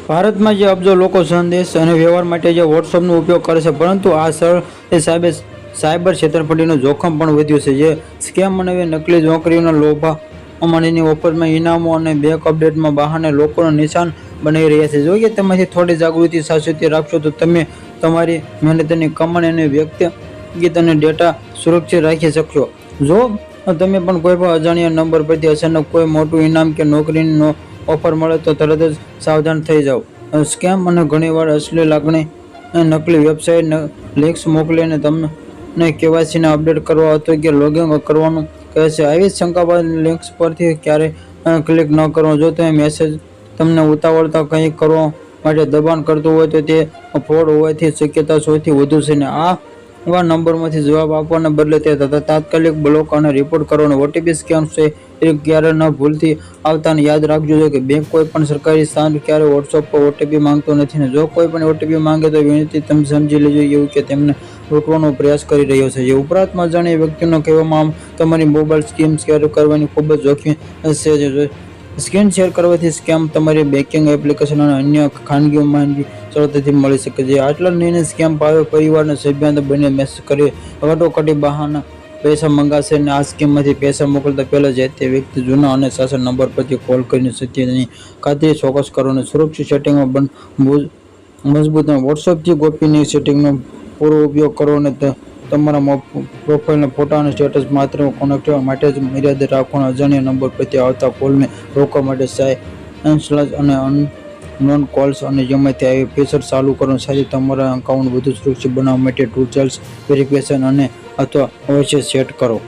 ભારતમાં જે અબજો લોકો સંદેશ અને વ્યવહાર માટે જે વોટ્સઅપનો ઉપયોગ કરે છે, પરંતુ આ સરળ સાયબર છેતરપિંડીનું જોખમ પણ વધ્યું છે. જે સ્કેમ અને નકલી નોકરીઓના લોભા અમાનીની ઓફરમાં ઇનામો અને બેંક અપડેટમાં બહાને લોકોનું નિશાન બનાવી રહ્યા છે. જો કે તેમાંથી થોડી જાગૃતિ સાવચેતી રાખશો તો તમે તમારી મહેનતની કમાણી અને વ્યક્તિગત અને ડેટા સુરક્ષિત રાખી શકશો. જો તમે પણ કોઈ પણ અજાણ્યા નંબર પરથી અચાનક કોઈ મોટું ઇનામ કે નોકરીની ઓફર મળે તો તરત જ સાવધાન થઈ જાઓ. સ્કેમ અને ઘણીવાર અસલી લાગણી નકલી વેબસાઇટ લિંક્સ મોકલીને તમને કેવાયસીને અપડેટ કરવા અથવા કે લોગિન કરવાનું કહે છે. આવી શંકાસ્પદ લિંક્સ પરથી ક્યારેય ક્લિક ન કરો. જો તે મેસેજ તમને ઉતાવળતા કંઈક કરવા માટે દબાણ કરતું હોય તો તે ફ્રોડ હોવાની શક્યતા સૌથી વધુ છે. આવા નંબરમાંથી જવાબ આપવાને બદલે તે તાત્કાલિક બ્લોક અને રિપોર્ટ કરો. ઓટીપી સ્કેમ છે એ ક્યારે ન ભૂલથી આવતાને યાદ રાખજો કે બેંક કોઈ પણ સરકારી સ્થાન ક્યારે વોટ્સઅપ પર ઓટીપી માંગતો નથી. જો કોઈ પણ ઓટીપી માંગે તો વિનંતી તમે સમજી લેજો એવું કે તેમને લૂંટવાનો પ્રયાસ કરી રહ્યો છે. ઉપરાંતમાં અજાણ્યા વ્યક્તિને કહેવામાં તમારી મોબાઈલ સ્કીમ શેર કરવાની ખૂબ જ જોખમી છે. સ્ક્રીન શેર કરવાથી સ્કેમ તમારી બેન્કિંગ એપ્લિકેશન અને અન્ય ખાનગી માહિતી સરળતાથી મળી શકે છે. આટલા નિર્ણય સ્કેમ પરિવારના સભ્યોને બંને મેસેજ કરી કટોકટી બહાના પૈસા મંગાશે અને આ સ્કીમમાંથી પૈસા મોકલતા પહેલા જ તે વ્યક્તિ જૂના અને સાચા નંબર પરથી કોલ કરીને સત્યની ખાતરી ચોક્કસ કરો અને સુરક્ષિત સેટિંગમાં મજબૂત વોટ્સઅપથી ગોપનીય સેટિંગનો પૂરો ઉપયોગ કરો અને તમારા પ્રોફાઇલના ફોટા અને સ્ટેટસ માત્ર કનેક્ટ માટે જ મર્યાદિત રાખો. અજાણ્યા નંબર પરથી આવતા કોલને રોકવા માટે સાયલેન્સ અને અનનોન કોલ્સ અને જેમાંથી આવી ફીચર ચાલુ કરો. સાથે તમારા એકાઉન્ટ વધુ સુરક્ષિત બનાવવા માટે ટુ સ્ટેપ વેરિફિકેશન અને અથવા અવશ્ય સેટ કરો.